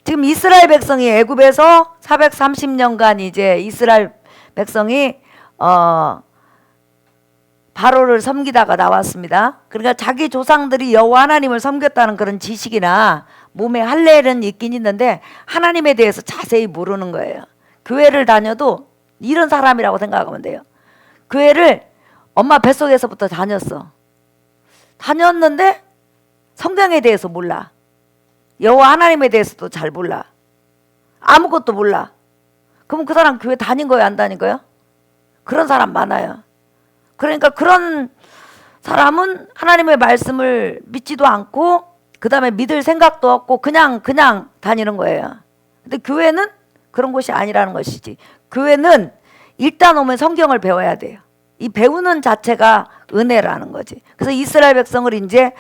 지금 이스라엘 백성이 애굽에서 430년간 이제 이스라엘 백성이 바로를 섬기다가 나왔습니다. 그러니까 자기 조상들이 여호와 하나님을 섬겼다는 그런 지식이나 몸에 할례는 있긴 있는데 하나님에 대해서 자세히 모르는 거예요. 교회를 다녀도 이런 사람이라고 생각하면 돼요. 교회를 엄마 뱃속에서부터 다녔는데 성경에 대해서 몰라. 여호와 하나님에 대해서도 잘 몰라. 아무것도 몰라. 그럼 그 사람 교회 다닌 거예요, 안 다닌 거예요? 그런 사람 많아요. 그러니까 그런 사람은 하나님의 말씀을 믿지도 않고 그 다음에 믿을 생각도 없고 그냥 다니는 거예요. 근데 교회는 그런 곳이 아니라는 것이지. 교회는 일단 오면 성경을 배워야 돼요. 이 배우는 자체가 은혜라는 거지. 그래서 이스라엘 백성을 이제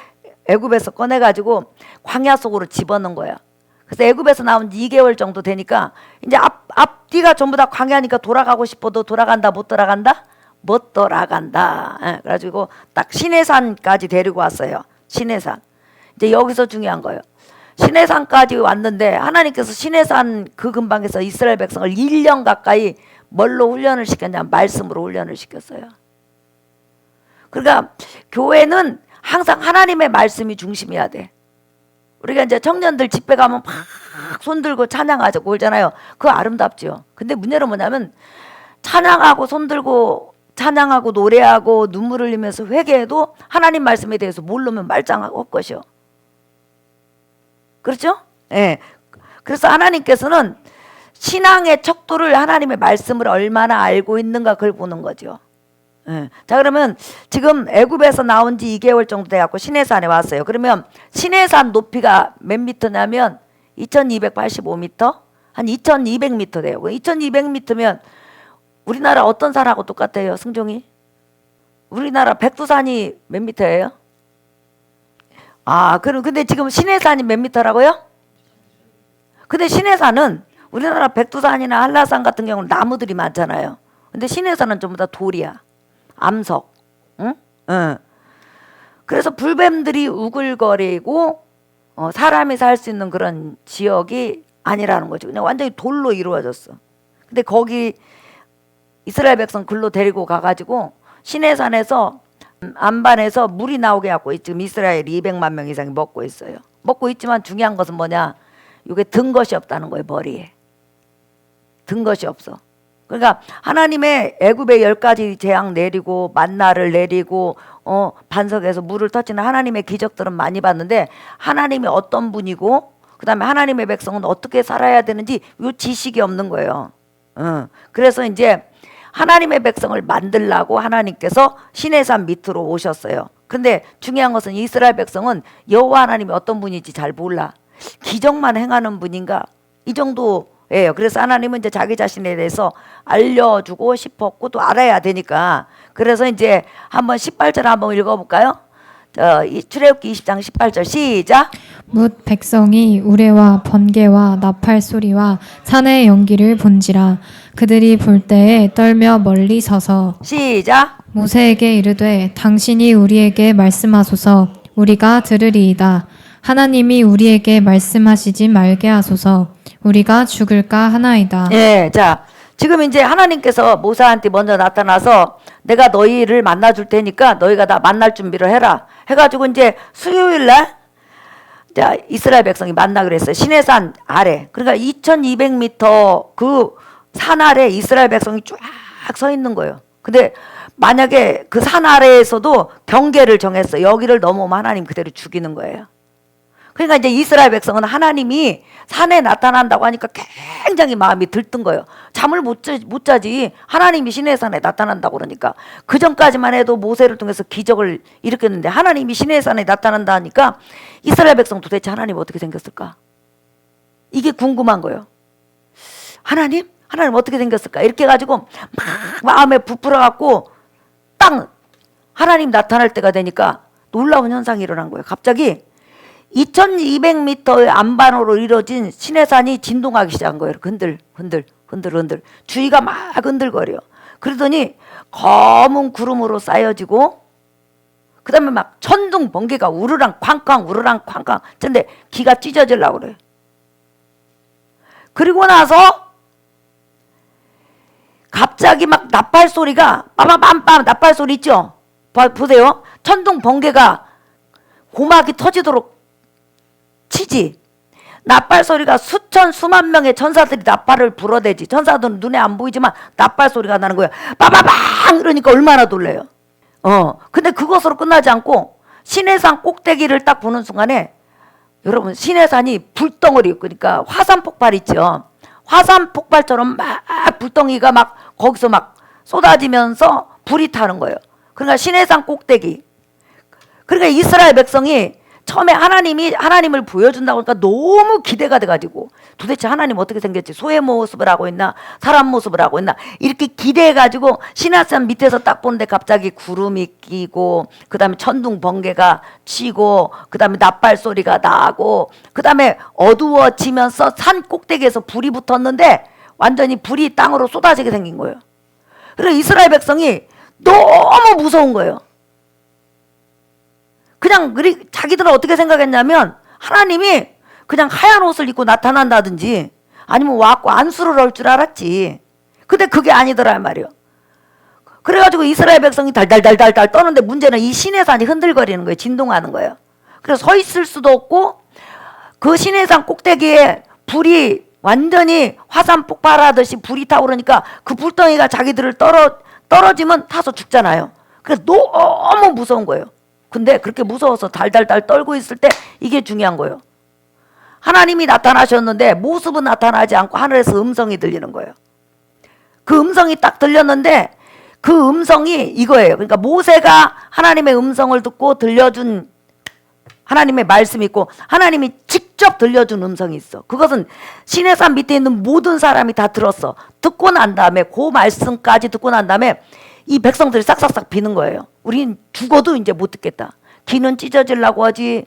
애굽에서 꺼내가지고 광야 속으로 집어넣은 거야. 그래서 애굽에서 나온 지 2개월 정도 되니까 이제 앞뒤가 전부 다 광야니까 돌아가고 싶어도 돌아간다, 못 돌아간다? 못 돌아간다. 그래가지고 딱 시내산까지 데리고 왔어요. 시내산. 이제 여기서 중요한 거예요. 시내산까지 왔는데 하나님께서 시내산 그 근방에서 이스라엘 백성을 1년 가까이 뭘로 훈련을 시켰냐? 말씀으로 훈련을 시켰어요. 그러니까 교회는 항상 하나님의 말씀이 중심이어야 돼. 우리가 이제 청년들 집회 가면 막 손들고 찬양하자고 그러잖아요. 그거 아름답죠. 근데 문제는 뭐냐면 찬양하고 손들고 찬양하고 노래하고 눈물 흘리면서 회개해도 하나님 말씀에 대해서 모르면 말짱하고 헛것이요. 그렇죠? 예. 그래서 하나님께서는 신앙의 척도를 하나님의 말씀을 얼마나 알고 있는가 그걸 보는 거죠. 예. 자, 그러면 지금 애굽에서 나온 지 2개월 정도 돼갖고 시내산에 왔어요. 그러면 시내산 높이가 몇 미터냐면 2285m? 한 2200m 돼요. 2200m면 우리나라 어떤 산하고 똑같아요, 승종이? 우리나라 백두산이 몇 미터예요? 근데 지금 시내산이 몇 미터라고요? 근데 시내산은 우리나라 백두산이나 한라산 같은 경우는 나무들이 많잖아요. 근데 시내산은 전부 다 돌이야. 암석. 응? 그래서 불뱀들이 우글거리고 사람이 살 수 있는 그런 지역이 아니라는 거죠. 그냥 완전히 돌로 이루어졌어. 근데 거기 이스라엘 백성 글로 데리고 가가지고 시내산에서 안반에서 물이 나오게 하고 지금 이스라엘이 200만 명 이상이 먹고 있어요. 먹고 있지만 중요한 것은 뭐냐? 이게 든 것이 없다는 거예요. 머리에 든 것이 없어. 그러니까 하나님의 애굽의 10가지 재앙 내리고 만나를 내리고 반석에서 물을 터치는 하나님의 기적들은 많이 봤는데 하나님이 어떤 분이고 그 다음에 하나님의 백성은 어떻게 살아야 되는지 이 지식이 없는 거예요. 그래서 이제 하나님의 백성을 만들라고 하나님께서 시내산 밑으로 오셨어요. 근데 중요한 것은 이스라엘 백성은 여호와 하나님이 어떤 분인지 잘 몰라. 기적만 행하는 분인가? 이 정도예요. 그래서 하나님은 이제 자기 자신에 대해서 알려주고 싶었고 또 알아야 되니까. 그래서 이제 한번 18절 한번 읽어볼까요? 출애굽기 20장 18절 시작. 뭇 백성이 우레와 번개와 나팔 소리와 산의 연기를 본지라 그들이 볼 때에 떨며 멀리 서서 시작. 모세에게 이르되 당신이 우리에게 말씀하소서 우리가 들으리이다. 하나님이 우리에게 말씀하시지 말게 하소서 우리가 죽을까 하나이다. 예, 자 지금 이제 하나님께서 모세한테 먼저 나타나서 내가 너희를 만나줄 테니까 너희가 다 만날 준비를 해라 해가지고 이제 수요일날 자 이스라엘 백성이 만나기로 했어요. 시내산 아래. 그러니까 2200m 그 산 아래 이스라엘 백성이 쫙 서 있는 거예요. 근데 만약에 그 산 아래에서도 경계를 정했어. 여기를 넘어오면 하나님 그대로 죽이는 거예요. 그러니까 이제 이스라엘 백성은 하나님이 산에 나타난다고 하니까 굉장히 마음이 들뜬 거예요. 잠을 못 자지. 하나님이 시내산에 나타난다고 그러니까. 그 전까지만 해도 모세를 통해서 기적을 일으켰는데 하나님이 시내산에 나타난다 하니까 이스라엘 백성 도대체 하나님 어떻게 생겼을까? 이게 궁금한 거예요. 하나님 어떻게 생겼을까? 이렇게 해가지고 막 마음에 부풀어갖고 딱 하나님 나타날 때가 되니까 놀라운 현상이 일어난 거예요. 갑자기 2200m의 안반으로 이루어진 시내산이 진동하기 시작한 거예요. 흔들. 주위가 막 흔들거려. 그러더니 검은 구름으로 쌓여지고 그 다음에 막 천둥 번개가 우르랑 쾅쾅 우르랑 쾅쾅. 근데 기가 찢어지려고 그래요. 그리고 나서 갑자기 막 나팔 소리가 빠바밤빰 나팔 소리 있죠? 보세요. 천둥 번개가 고막이 터지도록 치지. 나팔 소리가 수천 수만 명의 천사들이 나팔을 불어대지. 천사들은 눈에 안 보이지만 나팔 소리가 나는 거예요. 빠바방 그러니까 얼마나 놀래요. 근데 그것으로 끝나지 않고 시내산 꼭대기를 딱 보는 순간에 여러분 시내산이 불덩어리 그러니까 화산 폭발 있죠. 화산 폭발처럼 막 불덩이가 막 거기서 막 쏟아지면서 불이 타는 거예요. 그러니까 시내산 꼭대기. 그러니까 이스라엘 백성이 처음에 하나님을 보여준다고 하니까 너무 기대가 돼가지고 도대체 하나님 어떻게 생겼지? 소의 모습을 하고 있나? 사람 모습을 하고 있나? 이렇게 기대해가지고 시내산 밑에서 딱 보는데 갑자기 구름이 끼고 그 다음에 천둥 번개가 치고 그 다음에 나팔 소리가 나고 그 다음에 어두워지면서 산 꼭대기에서 불이 붙었는데 완전히 불이 땅으로 쏟아지게 생긴 거예요. 그래서 이스라엘 백성이 너무 무서운 거예요. 그냥 자기들은 어떻게 생각했냐면 하나님이 그냥 하얀 옷을 입고 나타난다든지 아니면 와갖고 안수를 할 줄 알았지. 근데 그게 아니더라 말이에요. 그래가지고 이스라엘 백성이 달달달달달 떠는데 문제는 이 시내산이 흔들거리는 거예요. 진동하는 거예요. 그래서 서 있을 수도 없고 그 시내산 꼭대기에 불이 완전히 화산 폭발하듯이 불이 타오르니까 그 불덩이가 자기들을 떨어지면 타서 죽잖아요. 그래서 너무 무서운 거예요. 근데 그렇게 무서워서 달달달 떨고 있을 때 이게 중요한 거예요. 하나님이 나타나셨는데 모습은 나타나지 않고 하늘에서 음성이 들리는 거예요. 그 음성이 딱 들렸는데 그 음성이 이거예요. 그러니까 모세가 하나님의 음성을 듣고 들려준 하나님의 말씀이 있고 하나님이 직접 들려준 음성이 있어. 그것은 시내산 밑에 있는 모든 사람이 다 들었어. 듣고 난 다음에 그 말씀까지 듣고 난 다음에 이 백성들이 싹싹싹 비는 거예요. 우린 죽어도 이제 못 듣겠다. 귀는 찢어지려고 하지.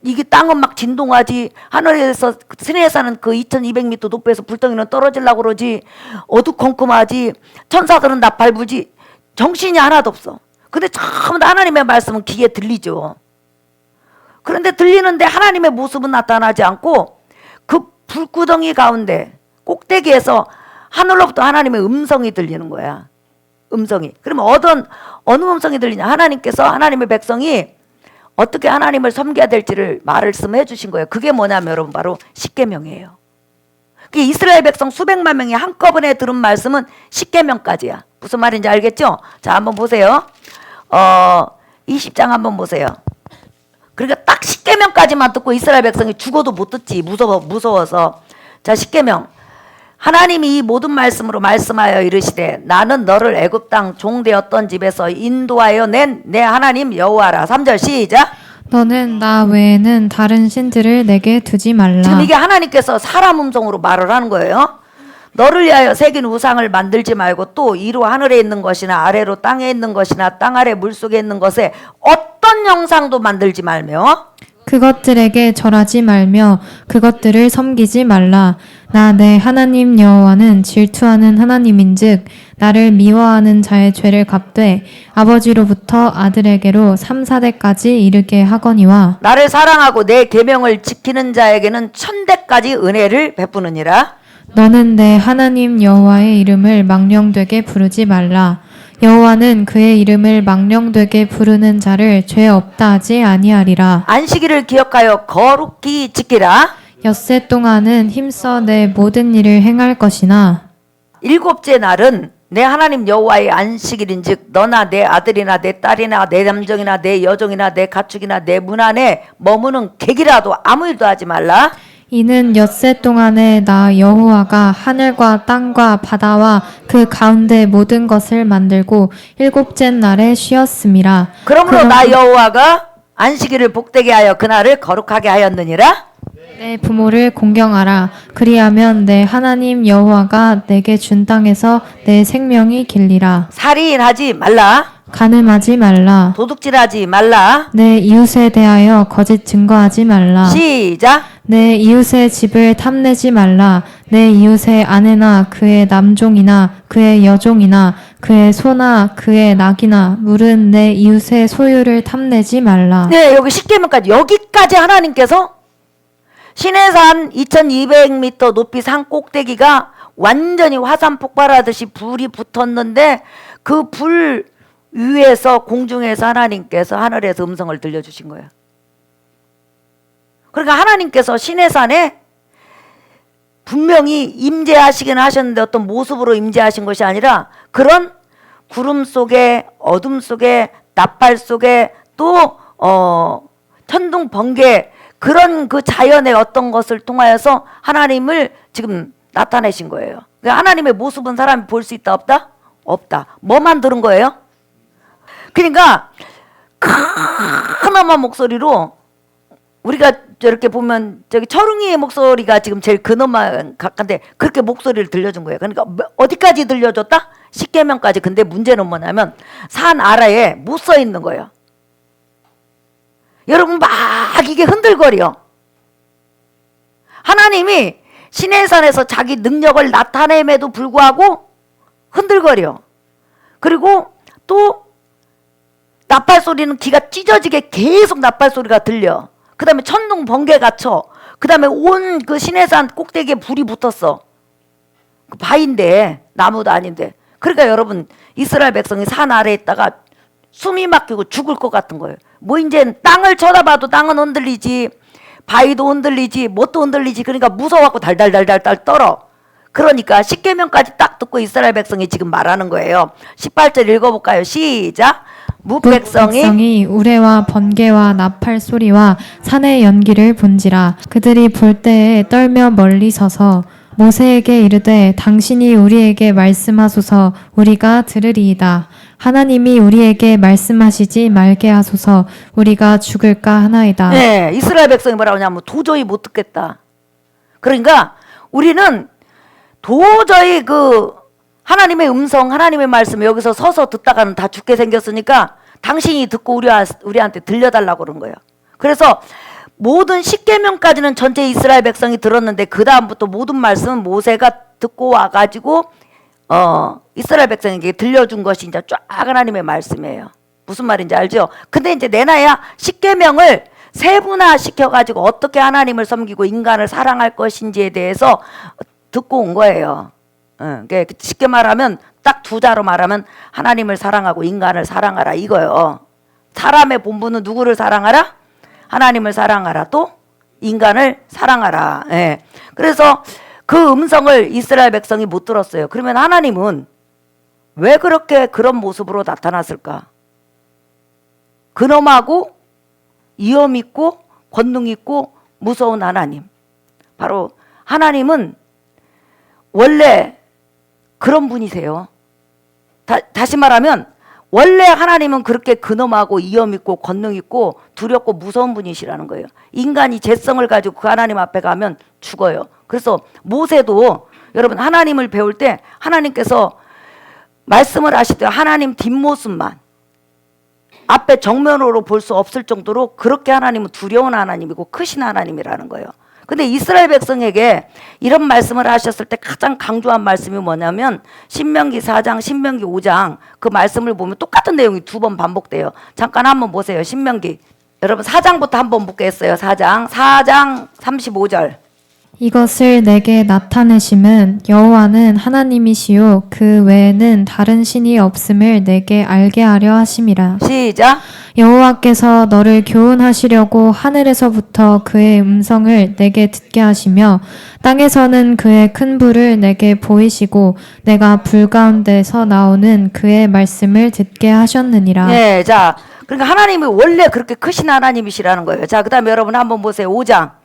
이게 땅은 막 진동하지. 하늘에서 시내산은 그 2200m 높이에서 불덩이는 떨어지려고 그러지. 어두컴컴하지. 천사들은 나팔 불지. 정신이 하나도 없어. 근데 처음부터 하나님의 말씀은 귀에 들리죠. 그런데 들리는데 하나님의 모습은 나타나지 않고 그 불구덩이 가운데 꼭대기에서 하늘로부터 하나님의 음성이 들리는 거야. 음성이. 그러면 어느 음성이 들리냐? 하나님께서 하나님의 백성이 어떻게 하나님을 섬겨야 될지를 말씀해 주신 거예요. 그게 뭐냐면 여러분 바로 십계명이에요. 이스라엘 백성 수백만 명이 한꺼번에 들은 말씀은 십계명까지야. 무슨 말인지 알겠죠? 자, 한번 보세요. 20장 한번 보세요. 그러니까 딱 십계명까지만 듣고 이스라엘 백성이 죽어도 못 듣지. 무서워서. 자, 십계명. 하나님이 이 모든 말씀으로 말씀하여 이르시되 나는 너를 애굽 땅 종되었던 집에서 인도하여 낸 내 하나님 여호와라. 3절 시작. 너는 나 외에는 다른 신들을 내게 두지 말라. 지금 이게 하나님께서 사람 음성으로 말을 하는 거예요. 너를 위하여 새긴 우상을 만들지 말고 또 이로 하늘에 있는 것이나 아래로 땅에 있는 것이나 땅 아래 물속에 있는 것에 어떤 형상도 만들지 말며 그것들에게 절하지 말며 그것들을 섬기지 말라. 나 내 하나님 여호와는 질투하는 하나님인즉 나를 미워하는 자의 죄를 갚되 아버지로부터 아들에게로 3, 4대까지 이르게 하거니와 나를 사랑하고 내 계명을 지키는 자에게는 1000대까지 은혜를 베푸느니라. 너는 내 하나님 여호와의 이름을 망령되게 부르지 말라. 여호와는 그의 이름을 망령되게 부르는 자를 죄 없다 하지 아니하리라. 안식일을 기억하여 거룩히 지키라. 엿새 동안은 힘써 내 모든 일을 행할 것이나 7째 날은 내 하나님 여호와의 안식일인즉 너나 내 아들이나 내 딸이나 내 남종이나 내 여종이나 내 가축이나 내 문 안에 머무는 객이라도 아무 일도 하지 말라. 이는 엿새 동안에 나 여호와가 하늘과 땅과 바다와 그 가운데 모든 것을 만들고 7째 날에 쉬었음이라. 그러므로 나 여호와가 안식일을 복되게 하여 그날을 거룩하게 하였느니라. 내 부모를 공경하라. 그리하면 내 하나님 여호와가 내게 준 땅에서 내 생명이 길리라. 살인하지 말라. 간음하지 말라. 도둑질하지 말라. 내 이웃에 대하여 거짓 증거하지 말라. 시작. 내 이웃의 집을 탐내지 말라. 내 이웃의 아내나 그의 남종이나 그의 여종이나 그의 소나 그의 낙이나 물은 내 이웃의 소유를 탐내지 말라. 네, 여기 십계명까지 여기까지 하나님께서 시내산 2200m 높이 산 꼭대기가 완전히 화산 폭발하듯이 불이 붙었는데 그 불 위에서 공중에서 하나님께서 하늘에서 음성을 들려주신 거예요. 그러니까 하나님께서 시내산에 분명히 임재하시긴 하셨는데 어떤 모습으로 임재하신 것이 아니라 그런 구름 속에 어둠 속에 나팔 속에 또 천둥 번개 그런 그 자연의 어떤 것을 통하여서 하나님을 지금 나타내신 거예요. 그러니까 하나님의 모습은 사람이 볼 수 있다 없다? 없다. 뭐만 들은 거예요? 그러니까 큰엄한 목소리로 우리가 저렇게 보면 저기 철웅이의 목소리가 지금 제일 근엄한 각한데 그렇게 목소리를 들려준 거예요. 그러니까 어디까지 들려줬다? 십계명까지. 근데 문제는 뭐냐면 산 아래에 못 서 있는 거예요. 여러분 막 이게 흔들거려. 하나님이 시내산에서 자기 능력을 나타냄에도 불구하고 흔들거려. 그리고 또 나팔 소리는 귀가 찢어지게 계속 나팔 소리가 들려. 그 다음에 천둥 번개가 쳐. 그 다음에 온 그 시내산 꼭대기에 불이 붙었어. 그 바위인데 나무도 아닌데. 그러니까 여러분 이스라엘 백성이 산 아래에 있다가 숨이 막히고 죽을 것 같은 거예요. 뭐 이제 땅을 쳐다봐도 땅은 흔들리지 바위도 흔들리지 뭣도 흔들리지. 그러니까 무서워갖고 달달달달달 떨어. 그러니까 십계명까지 딱 듣고 이스라엘 백성이 지금 말하는 거예요. 18절 읽어볼까요? 시작. 뭇백성이 우레와 번개와 나팔 소리와 산의 연기를 본지라. 그들이 볼 때에 떨며 멀리 서서 모세에게 이르되 당신이 우리에게 말씀하소서 우리가 들으리이다. 하나님이 우리에게 말씀하시지 말게 하소서 우리가 죽을까 하나이다. 네, 이스라엘 백성이 뭐라고 하냐면 도저히 못 듣겠다. 그러니까 우리는 도저히 그 하나님의 음성, 하나님의 말씀 여기서 서서 듣다가는 다 죽게 생겼으니까 당신이 듣고 우리한테 들려달라고 그런 거예요. 그래서 모든 십계명까지는 전체 이스라엘 백성이 들었는데 그 다음부터 모든 말씀은 모세가 듣고 와가지고 이스라엘 백성에게 들려준 것이 이제 쫙 하나님의 말씀이에요. 무슨 말인지 알죠? 근데 이제 내놔야 십계명을 세분화 시켜가지고 어떻게 하나님을 섬기고 인간을 사랑할 것인지에 대해서 듣고 온 거예요. 쉽게 말하면 딱 두 자로 말하면 하나님을 사랑하고 인간을 사랑하라 이거요. 사람의 본분은 누구를 사랑하라? 하나님을 사랑하라 또 인간을 사랑하라. 예. 그래서 그 음성을 이스라엘 백성이 못 들었어요. 그러면 하나님은 왜 그렇게 그런 모습으로 나타났을까? 근엄하고 위엄 있고 권능 있고 무서운 하나님. 바로 하나님은 원래 그런 분이세요. 다시 말하면 원래 하나님은 그렇게 근엄하고 위엄 있고 권능 있고 두렵고 무서운 분이시라는 거예요. 인간이 죄성을 가지고 그 하나님 앞에 가면 죽어요. 그래서 모세도 여러분 하나님을 배울 때 하나님께서 말씀을 하실 때 하나님 뒷모습만 앞에 정면으로 볼 수 없을 정도로 그렇게 하나님은 두려운 하나님이고 크신 하나님이라는 거예요. 근데 이스라엘 백성에게 이런 말씀을 하셨을 때 가장 강조한 말씀이 뭐냐면 신명기 4장, 신명기 5장 그 말씀을 보면 똑같은 내용이 두 번 반복돼요. 잠깐 한번 보세요. 신명기. 여러분 4장부터 한번 보겠어요. 4장 35절. 이것을 내게 나타내심은 여호와는 하나님이시요 그 외에는 다른 신이 없음을 내게 알게 하려 하심이라. 시작. 여호와께서 너를 교훈하시려고 하늘에서부터 그의 음성을 내게 듣게 하시며 땅에서는 그의 큰 불을 내게 보이시고 내가 불 가운데서 나오는 그의 말씀을 듣게 하셨느니라. 네, 자, 그러니까 하나님이 원래 그렇게 크신 하나님이시라는 거예요. 자, 그다음에 여러분 한번 보세요. 5장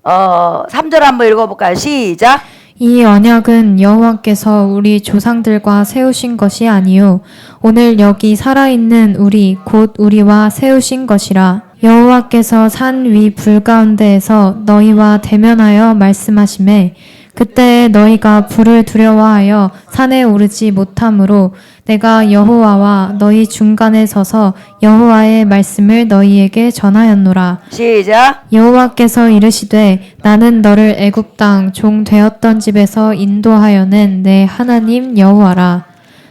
3절 한번 읽어볼까요? 시작. 이 언약은 여호와께서 우리 조상들과 세우신 것이 아니요 오늘 여기 살아있는 우리 곧 우리와 세우신 것이라. 여호와께서 산 위 불 가운데에서 너희와 대면하여 말씀하시매 그때에 너희가 불을 두려워하여 산에 오르지 못하므로 내가 여호와와 너희 중간에 서서 여호와의 말씀을 너희에게 전하였노라. 시작. 여호와께서 이르시되 나는 너를 애굽 땅 종 되었던 집에서 인도하여낸 내 하나님 여호와라.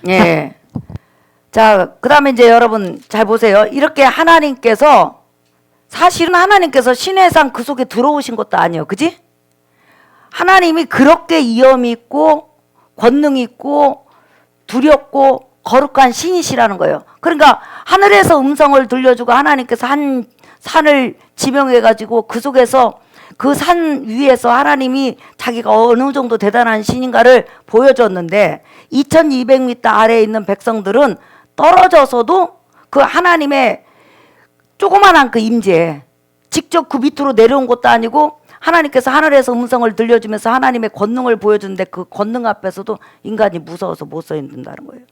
예. 자, 그다음에 이제 여러분 잘 보세요. 이렇게 하나님께서 사실은 하나님께서 시내산 그 속에 들어오신 것도 아니에요. 그지? 하나님이 그렇게 위엄이 있고 권능이 있고 두렵고 거룩한 신이시라는 거예요. 그러니까 하늘에서 음성을 들려주고 하나님께서 한 산을 지명해 가지고 그 속에서 그 산 위에서 하나님이 자기가 어느 정도 대단한 신인가를 보여줬는데 2200m 아래에 있는 백성들은 떨어져서도 그 하나님의 조그만한 그 임재, 직접 그 밑으로 내려온 것도 아니고 하나님께서 하늘에서 음성을 들려주면서 하나님의 권능을 보여주는데 그 권능 앞에서도 인간이 무서워서 못 서 있는다는 거예요.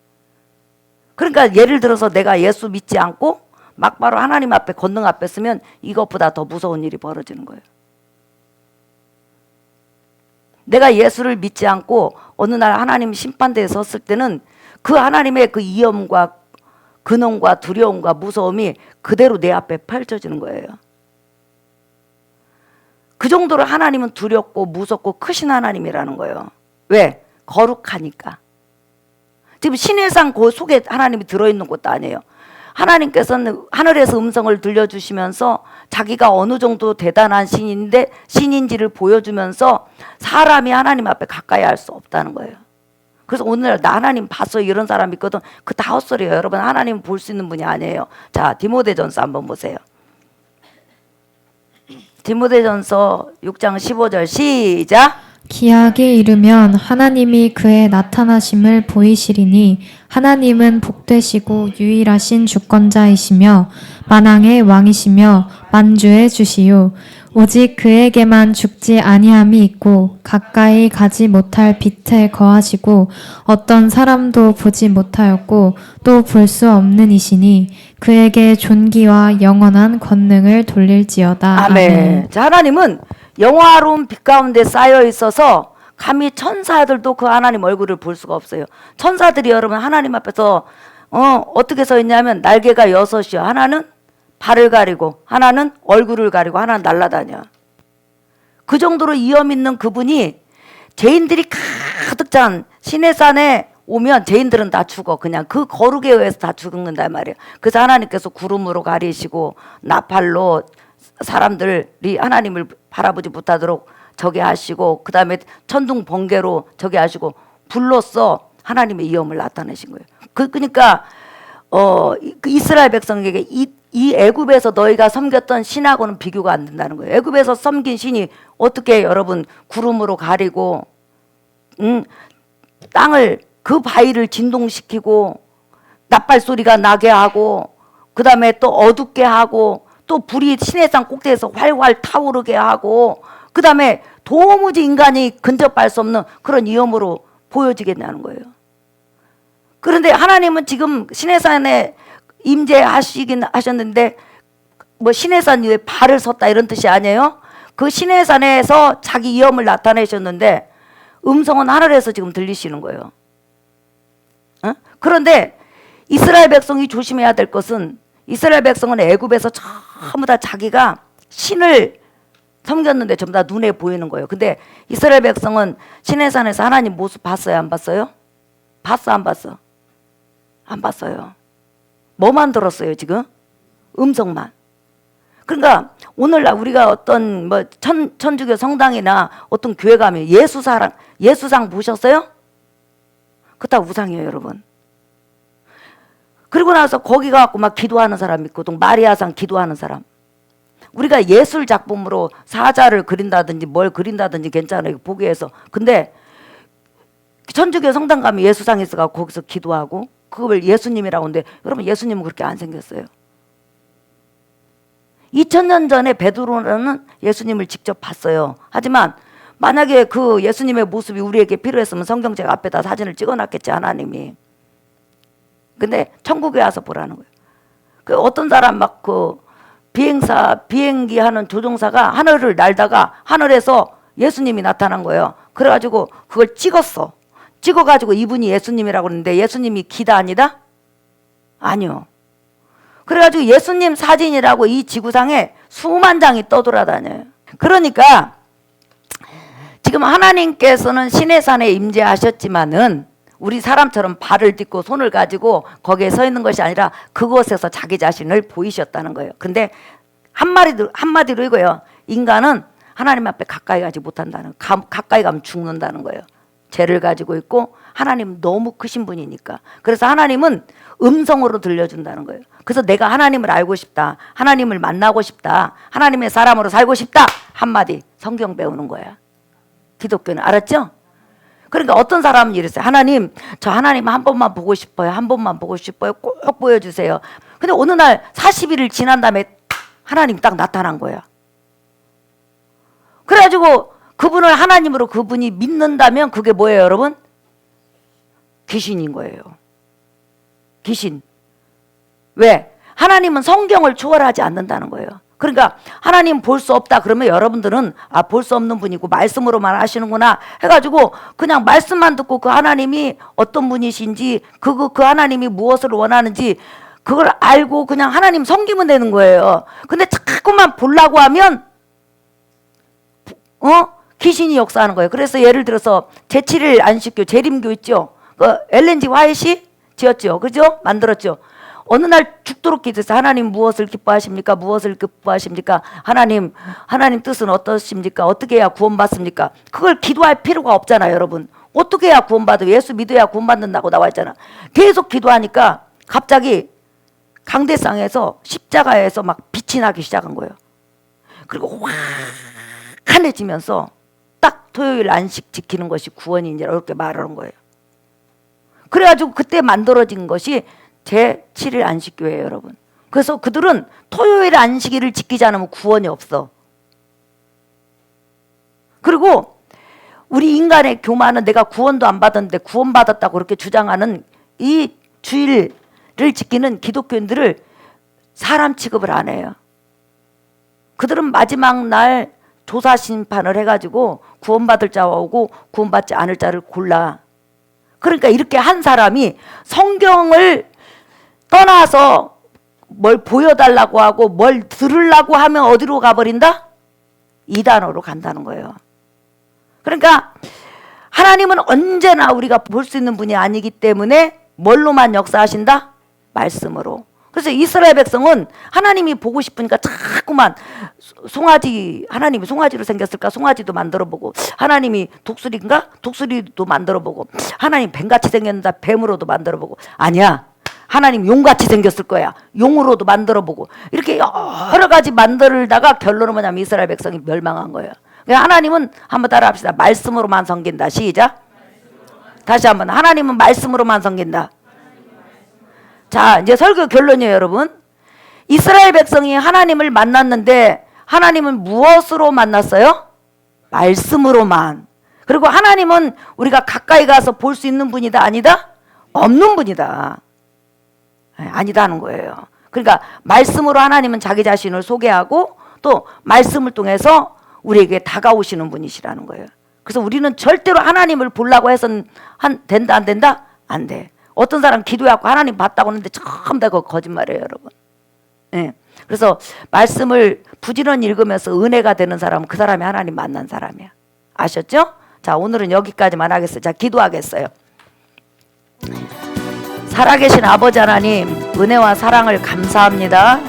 그러니까 예를 들어서 내가 예수 믿지 않고 막바로 하나님 앞에 권능 앞에 서면 이것보다 더 무서운 일이 벌어지는 거예요. 내가 예수를 믿지 않고 어느 날 하나님 심판대에 섰을 때는 그 하나님의 그 위엄과 근엄과 두려움과 무서움이 그대로 내 앞에 펼쳐지는 거예요. 그 정도로 하나님은 두렵고 무섭고 크신 하나님이라는 거예요. 왜? 거룩하니까. 지금 신의 산 그 속에 하나님이 들어있는 것도 아니에요. 하나님께서는 하늘에서 음성을 들려주시면서 자기가 어느 정도 대단한 신인데 신인지를 보여주면서 사람이 하나님 앞에 가까이 할 수 없다는 거예요. 그래서 오늘 나 하나님 봤어요 이런 사람 있거든. 그 다 헛소리예요. 여러분 하나님 볼 수 있는 분이 아니에요. 자 디모데전서 한번 보세요. 디모데전서 6장 15절 시작. 기약에 이르면 하나님이 그의 나타나심을 보이시리니 하나님은 복되시고 유일하신 주권자이시며 만왕의 왕이시며 만주의 주시요 오직 그에게만 죽지 아니함이 있고 가까이 가지 못할 빛에 거하시고 어떤 사람도 보지 못하였고 또 볼 수 없는 이시니 그에게 존귀와 영원한 권능을 돌릴지어다. 아멘. 자, 하나님은 영화로운 빛 가운데 쌓여 있어서 감히 천사들도 그 하나님 얼굴을 볼 수가 없어요. 천사들이 여러분 하나님 앞에서 어떻게 서 있냐면 날개가 6이요. 하나는 발을 가리고 하나는 얼굴을 가리고 하나는 날아다녀. 그 정도로 위엄 있는 그분이 죄인들이 가득 찬 시내산에 오면 죄인들은 다 죽어. 그냥 그 거룩에 의해서 다 죽는단 말이에요. 그래서 하나님께서 구름으로 가리시고 나팔로 사람들이 하나님을 바라보지 못하도록 저게 하시고 그 다음에 천둥 번개로 저게 하시고 불로써 하나님의 위엄을 나타내신 거예요. 그러니까 그 이스라엘 백성에게 이 애굽에서 너희가 섬겼던 신하고는 비교가 안 된다는 거예요. 애굽에서 섬긴 신이 어떻게 여러분 구름으로 가리고 땅을 그 바위를 진동시키고 나팔 소리가 나게 하고 그 다음에 또 어둡게 하고 또 불이 시내산 꼭대기에서 활활 타오르게 하고 그 다음에 도무지 인간이 근접할 수 없는 그런 위엄으로 보여지겠냐는 거예요. 그런데 하나님은 지금 시내산에 임재하시긴 하셨는데 뭐 시내산 위에 발을 섰다 이런 뜻이 아니에요. 그 시내산에서 자기 위엄을 나타내셨는데 음성은 하늘에서 지금 들리시는 거예요. 그런데 이스라엘 백성이 조심해야 될 것은 이스라엘 백성은 애굽에서 전부 다 자기가 신을 섬겼는데 전부 다 눈에 보이는 거예요. 근데 이스라엘 백성은 시내산에서 하나님 모습 봤어요? 안 봤어요? 봤어? 안 봤어? 안 봤어요. 뭐만 들었어요 지금? 음성만. 그러니까 오늘날 우리가 어떤 뭐 천주교 성당이나 어떤 교회 가면 예수상 보셨어요? 그거 다 우상이에요 여러분. 그리고 나서 거기 가갖고 막 기도하는 사람 있고 또 마리아상 기도하는 사람. 우리가 예술 작품으로 사자를 그린다든지 뭘 그린다든지 괜찮아요 보기 위해서. 근데 천주교 성당 가면 예수상 있어가 거기서 기도하고 그걸 예수님이라고 하는데 여러분 예수님은 그렇게 안 생겼어요. 2000년 전에 베드로는 예수님을 직접 봤어요. 하지만 만약에 그 예수님의 모습이 우리에게 필요했으면 성경책 앞에다 사진을 찍어놨겠지 하나님이. 근데 천국에 와서 보라는 거예요. 그 어떤 사람 막 그 비행기 하는 조종사가 하늘을 날다가 하늘에서 예수님이 나타난 거예요. 그래가지고 그걸 찍었어. 찍어가지고 이분이 예수님이라고 그러는데 예수님이 기다 아니다? 아니요. 그래가지고 예수님 사진이라고 이 지구상에 수만 장이 떠돌아다녀요. 그러니까 지금 하나님께서는 시내산에 임재하셨지만은 우리 사람처럼 발을 딛고 손을 가지고 거기에 서 있는 것이 아니라 그곳에서 자기 자신을 보이셨다는 거예요. 근데 한마디로 이거예요. 인간은 하나님 앞에 가까이 가지 못한다는, 가까이 가면 죽는다는 거예요. 죄를 가지고 있고 하나님 너무 크신 분이니까. 그래서 하나님은 음성으로 들려준다는 거예요. 그래서 내가 하나님을 알고 싶다, 하나님을 만나고 싶다, 하나님의 사람으로 살고 싶다, 한마디 성경 배우는 거야. 기독교는. 알았죠? 그러니까 어떤 사람은 이랬어요. 하나님, 저 하나님 한 번만 보고 싶어요. 한 번만 보고 싶어요. 꼭 보여주세요. 근데 어느 날 40일을 지난 다음에 하나님 딱 나타난 거야. 그래가지고 그분을 하나님으로 그분이 믿는다면 그게 뭐예요, 여러분? 귀신인 거예요. 귀신. 왜? 하나님은 성경을 초월하지 않는다는 거예요. 그러니까 하나님 볼 수 없다 그러면 여러분들은 볼 수 없는 분이고 말씀으로만 하시는구나 해가지고 그냥 말씀만 듣고 그 하나님이 어떤 분이신지 그 하나님이 무엇을 원하는지 그걸 알고 그냥 하나님 섬기면 되는 거예요. 근데 자꾸만 보려고 하면 귀신이 역사하는 거예요. 그래서 예를 들어서 제7일 안식교, 재림교 있죠. 그 엘렌지 화이트이 지었죠. 그죠? 만들었죠. 어느 날 죽도록 기도해서 하나님 무엇을 기뻐하십니까? 무엇을 기뻐하십니까? 하나님 뜻은 어떠십니까? 어떻게 해야 구원받습니까? 그걸 기도할 필요가 없잖아요, 여러분. 어떻게 해야 구원받아요? 예수 믿어야 구원받는다고 나와 있잖아. 계속 기도하니까 갑자기 강대상에서 십자가에서 막 빛이 나기 시작한 거예요. 그리고 환해지면서 딱 토요일 안식 지키는 것이 구원이니라 이렇게 말하는 거예요. 그래가지고 그때 만들어진 것이 제7일 안식교예요, 여러분. 그래서 그들은 토요일 안식일을 지키지 않으면 구원이 없어. 그리고 우리 인간의 교만은 내가 구원도 안 받았는데 구원받았다고 그렇게 주장하는 이 주일을 지키는 기독교인들을 사람 취급을 안 해요. 그들은 마지막 날 조사 심판을 해가지고 구원받을 자와 오고 구원받지 않을 자를 골라. 그러니까 이렇게 한 사람이 성경을 떠나서 뭘 보여달라고 하고 뭘 들으려고 하면 어디로 가버린다? 이단으로 간다는 거예요. 그러니까 하나님은 언제나 우리가 볼 수 있는 분이 아니기 때문에 뭘로만 역사하신다? 말씀으로. 그래서 이스라엘 백성은 하나님이 보고 싶으니까 자꾸만 하나님이 송아지로 생겼을까? 송아지도 만들어보고, 하나님이 독수리인가? 독수리도 만들어보고, 하나님 뱀같이 생겼는다? 뱀으로도 만들어보고, 아니야, 하나님 용같이 생겼을 거야. 용으로도 만들어보고, 이렇게 여러 가지 만들다가 결론은 뭐냐면 이스라엘 백성이 멸망한 거예요. 그러니까 하나님은 한번 따라 합시다. 말씀으로만 섬긴다. 시작. 다시 한번. 하나님은 말씀으로만 섬긴다. 자, 이제 설교 결론이에요, 여러분. 이스라엘 백성이 하나님을 만났는데 하나님은 무엇으로 만났어요? 말씀으로만. 그리고 하나님은 우리가 가까이 가서 볼 수 있는 분이다, 아니다? 없는 분이다. 아니다 하는 거예요. 그러니까 말씀으로 하나님은 자기 자신을 소개하고 또 말씀을 통해서 우리에게 다가오시는 분이시라는 거예요. 그래서 우리는 절대로 하나님을 보려고 해서는 된다, 안 된다? 안 돼. 어떤 사람 기도해갖고 하나님 봤다고 하는데 전부 다 그거 거짓말이에요, 여러분. 예. 그래서 말씀을 부지런히 읽으면서 은혜가 되는 사람은 그 사람이 하나님 만난 사람이야. 아셨죠? 자, 오늘은 여기까지만 하겠어요. 자, 기도하겠어요. 살아계신 아버지 하나님, 은혜와 사랑을 감사합니다.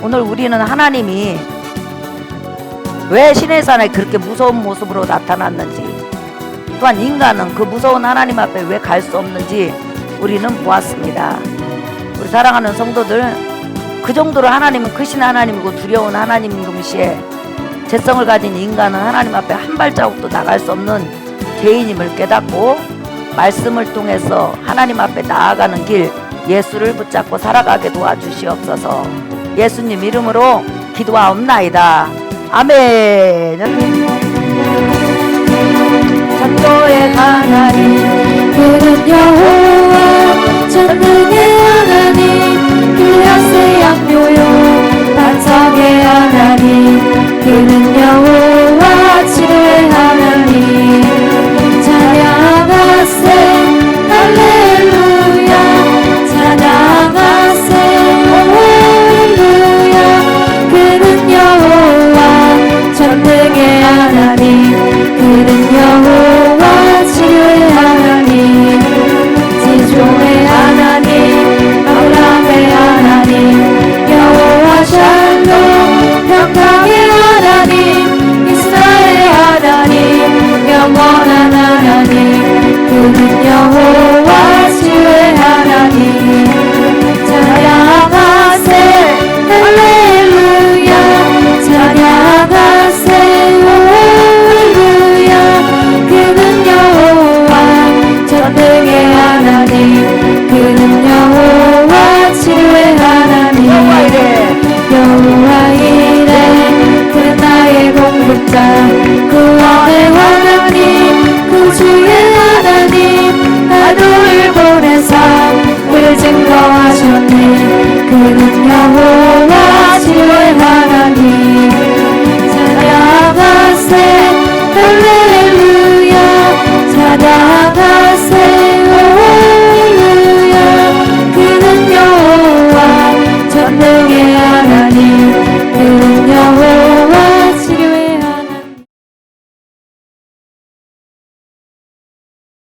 오늘 우리는 하나님이 왜 시내산에 그렇게 무서운 모습으로 나타났는지, 또한 인간은 그 무서운 하나님 앞에 왜 갈 수 없는지 우리는 보았습니다. 우리 사랑하는 성도들, 그 정도로 하나님은 크신 하나님이고 두려운 하나님인 동시에 죄성을 가진 인간은 하나님 앞에 한 발자국도 나갈 수 없는 죄인임을 깨닫고 말씀을 통해서 하나님 앞에 나아가는 길, 예수를 붙잡고 살아가게 도와주시옵소서. 예수님 이름으로 기도하옵나이다. 아멘. 천도의 하나님, 그는 여호와 전능의 하나님, 율라세 양묘요 반석의 하나님, 그는 여호와 치료의 하나님. 찬양하세 할렐루야, 찬양하세 할렐루야. 그는 여호와 전능의 하나님, 그는 여호와 치료의 하나님, 지존의 하나님, 아브라함의 하나님, 여호와 샬롬 주는 여호와